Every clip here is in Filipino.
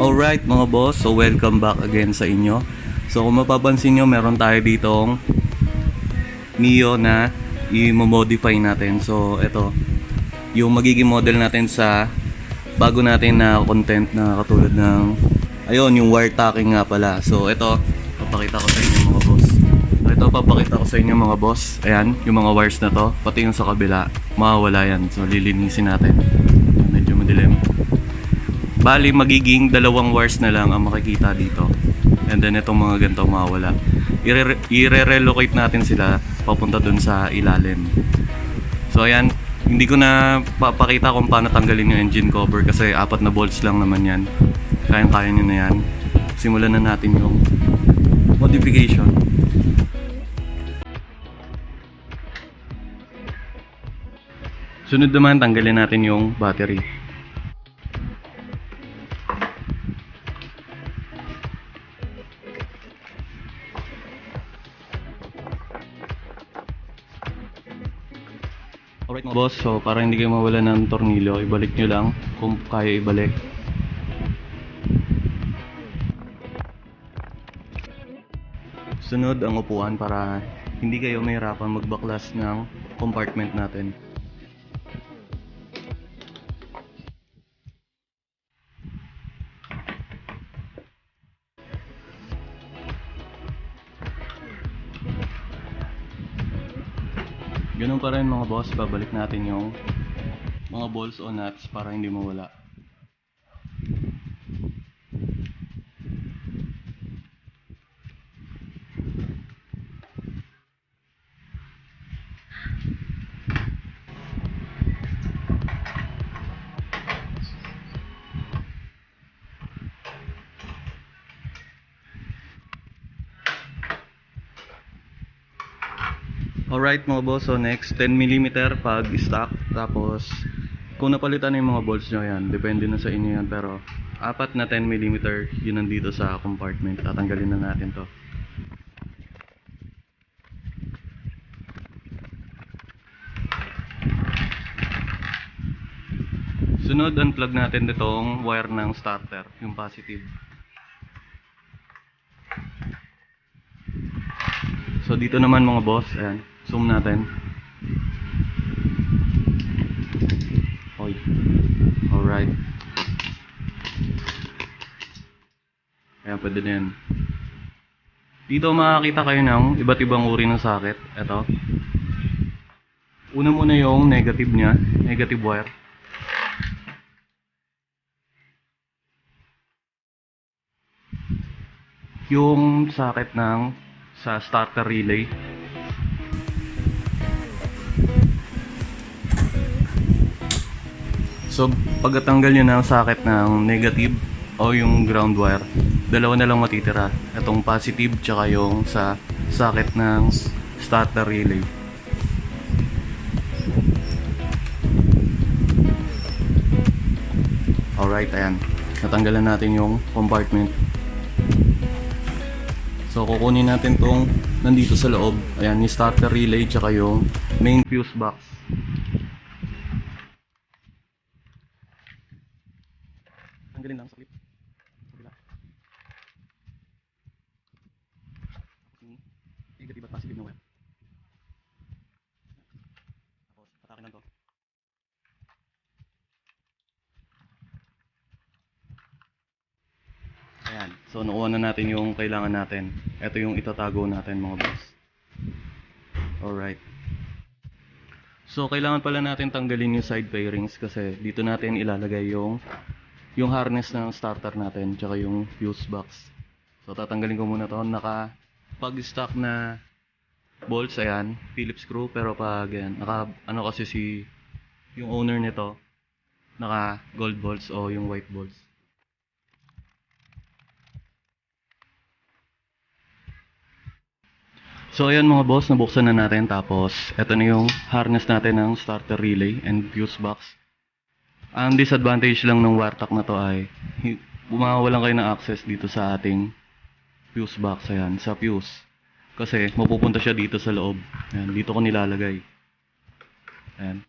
Alright mga boss, so welcome back again sa inyo. So kung mapapansin nyo, meron tayo ditong Mio na i-modify natin. So ito, yung magiging model natin sa bago natin na content na katulad ng ayun, yung wire tacking nga pala. So ito, papakita ko sa inyo mga boss. So ito, papakita ko sa inyo mga boss. Ayan, yung mga wires na to, pati yung sa kabila, mawawala yan. So lilinisin natin. Medyo madilim. Bali, magiging dalawang wires na lang ang makikita dito. And then itong mga ganito mawawala. I-relocate natin sila papunta dun sa ilalim. So ayan, hindi ko na papakita kung paano tanggalin yung engine cover kasi 4 na bolts lang naman yan. Kayang-kaya nyo na yan. Simulan na natin yung modification. Sunod naman, tanggalin natin yung battery. Alright mga boss, so para hindi kayo mawala ng tornilyo, ibalik nyo lang kung kaya ibalik. Sunod ang upuan para hindi kayo mahirapan magbaklas ng compartment natin. Ganun pa rin mga boss, babalik natin yung mga bolts o nuts para hindi mawala. Alright mga boss, so next 10mm pag stock. Tapos kung napalitan na yung mga bolts nyo, yan, depende na sa inyo yan. Pero 4 na 10mm yun nandito sa compartment. Tatanggalin na natin to. Sunod, unplug natin itong wire ng starter, yung positive. So dito naman mga boss, ayan, zoom natin. Oy. Alright. Ayan, pwede na yan. Dito makakita kayo ng iba't ibang uri ng socket. Ito. Una muna yung negative nya, negative wire. Yung socket ng sa starter relay. So pagkatanggal nyo ng socket ng negative o yung ground wire, dalawa na lang matitira. Itong positive tsaka yung sa socket ng starter relay. Alright, ayan. Natanggalan natin yung compartment. So kukunin natin tong nandito sa loob. Ayan, yung starter relay tsaka yung main fuse box. Tanggalin lang sa clip. Negative at positive na wire. Tapos patakin lang to. Ayan. So nakuha na natin yung kailangan natin. Ito yung itatago natin mga boss. Alright. So kailangan pala natin tanggalin yung side fairings kasi dito natin ilalagay yung harness ng starter natin tsaka yung fuse box. So tatanggalin ko muna to. Naka pag stock na bolts, ayan, Phillips screw, pero pag yan, naka ano kasi yung owner nito, naka gold bolts o yung white bolts. So ayan mga boss, nabuksan na natin, tapos eto na yung harness natin ng starter relay and fuse box. Ang disadvantage lang ng wire na to ay mawawalan kayo ng access dito sa ating fuse box, ayan, sa fuse. Kasi mapupunta siya dito sa loob. Ayan, dito ko nilalagay. Ayan.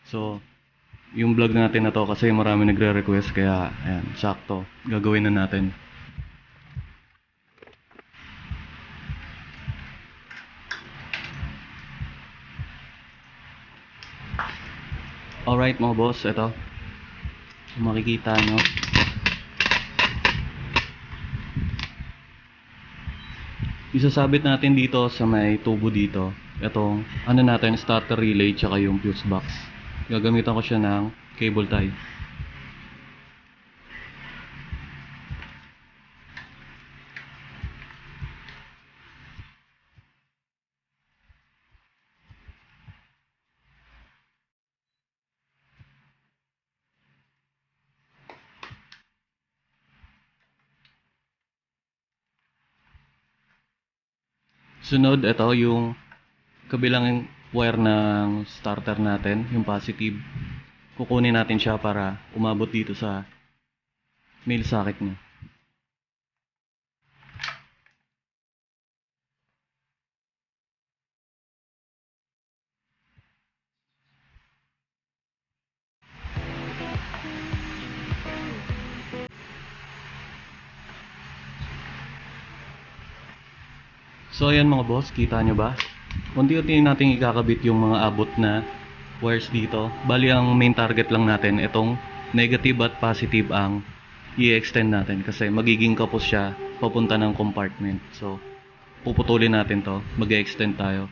So yung vlog natin na to kasi marami nagre-request kaya ayan, sakto. Gagawin na natin. Alright mga boss, ito. Kung makikita nyo. Isasabit natin dito sa may tubo dito. Itong ano natin, starter relay tsaka yung fuse box. Gagamitan ko siya ng cable tie. Sunod, ito yung kabilang wire ng starter natin, yung positive. Kukunin natin siya para umabot dito sa male socket niya. So ayan mga boss, kita nyo ba? Unti-unti natin ikakabit yung mga abot na wires dito. Bali ang main target lang natin, itong negative at positive ang i-extend natin kasi magiging kapos siya papunta ng compartment. So puputulin natin to, mag-extend tayo.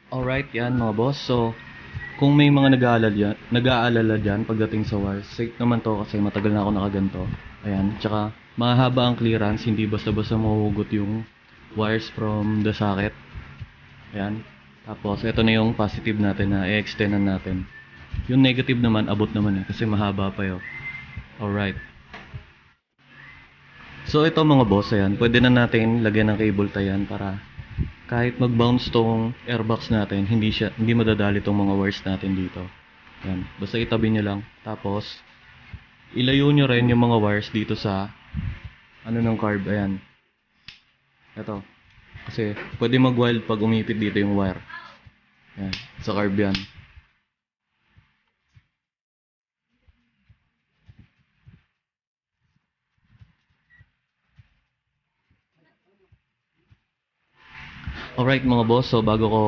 Alright, yan mga boss. So, kung may mga nag-aalala dyan pagdating sa wires, safe naman to kasi matagal na ako nakaganto. Ayan, tsaka mahaba ang clearance, hindi basta-basta mahuhugot yung wires from the socket. Ayan. Tapos, ito na yung positive natin na i-extendan natin. Yung negative naman, abot naman kasi mahaba pa yun. Alright. So, ito mga boss, ayan, pwede na natin lagyan ng cable tie yan para kahit mag-bounce tong airbox natin, hindi madadali tong mga wires natin dito. Yan. Basta itabi nyo lang. Tapos, ilayo nyo rin yung mga wires dito sa ano ng carb. Ayan. Ito. Kasi, pwede mag-wild pag umipit dito yung wire. Ayan. Sa carb yan. Alright mga boss, so bago ko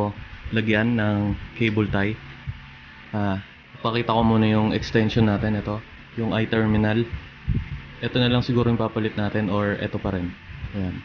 lagyan ng cable tie, pakita ko muna yung extension natin. Ito, yung I-terminal. Ito na lang siguro yung papalit natin or ito pa rin. Ayan.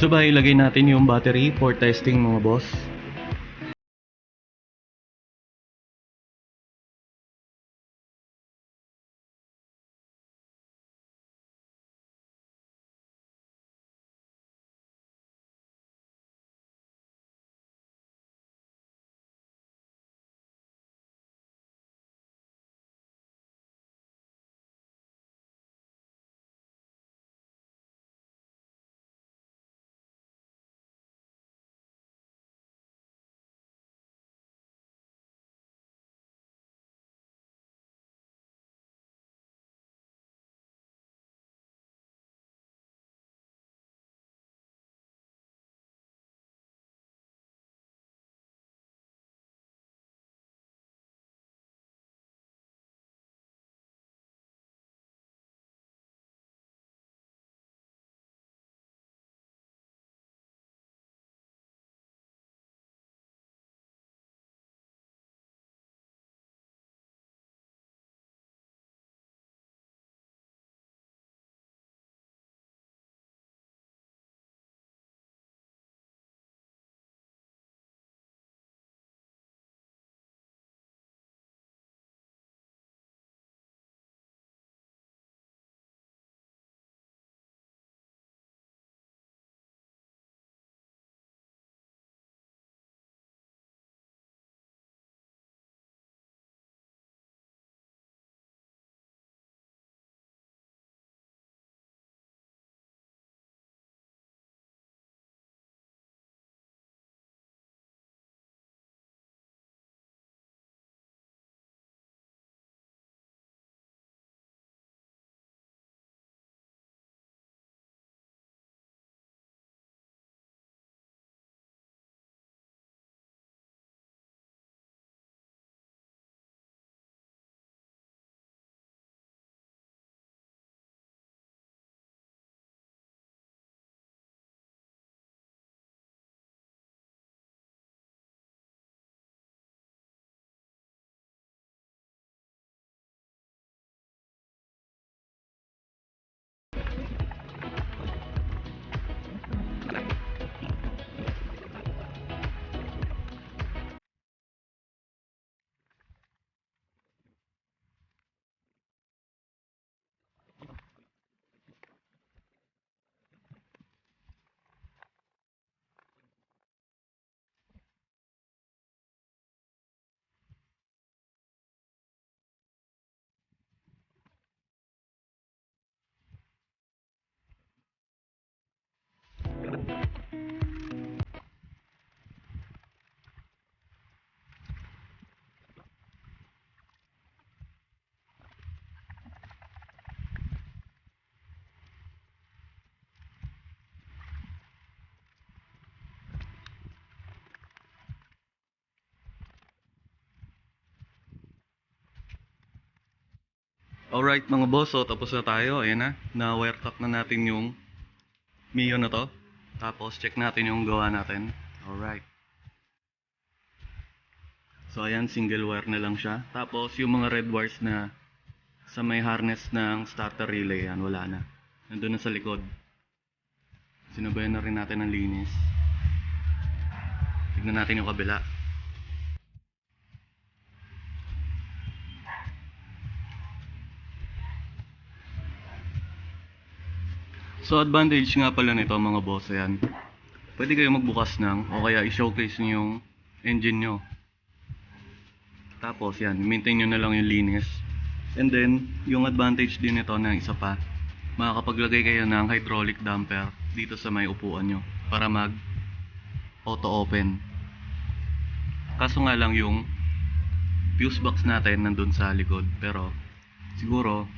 Gusto ba ilagay natin yung battery for testing mga boss? Alright mga boss, so tapos na tayo. Ayan na wire cut na natin yung Mio na to. Tapos check natin yung gawa natin. Alright. So ayan, single wire na lang siya. Tapos yung mga red wires na sa may harness ng starter relay, yan, wala na. Nandun na sa likod. Sinabayan na rin natin ng linis. Tignan natin yung kabila. So advantage nga pala nito mga boss, ayan. Pwede kayo magbukas ng o kaya i-showcase nyo yung engine nyo. Tapos yan, maintain nyo na lang yung linis. And then, yung advantage din nito na isa pa, makakapaglagay kayo ng hydraulic damper dito sa may upuan nyo para mag auto open. Kaso nga lang yung fuse box natin nandun sa likod, pero siguro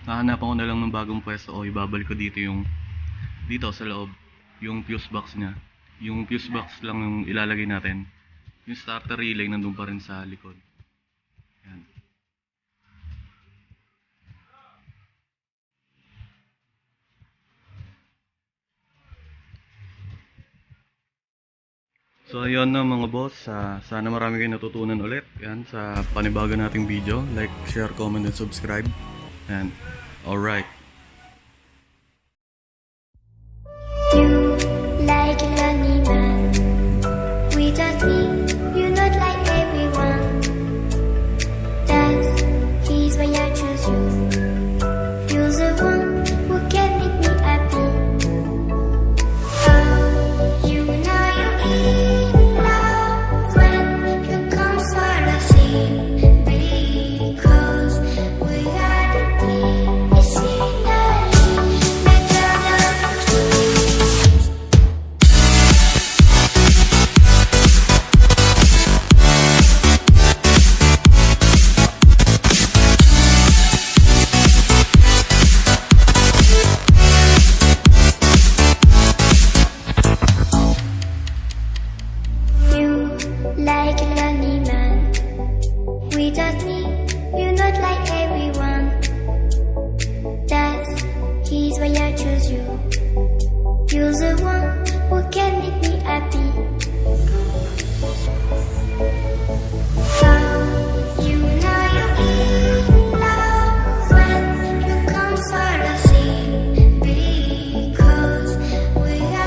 hahanapan ko na lang ng bagong pwesto o ibabalik ko dito yung dito sa loob yung fuse box nya. Yung fuse box lang yung ilalagay natin. Yung starter relay nandun pa rin sa likod. Yan. So ayun na mga boss, sana marami kayong natutunan ulit yan sa panibago nating video. Like, share, comment, and subscribe. And alright.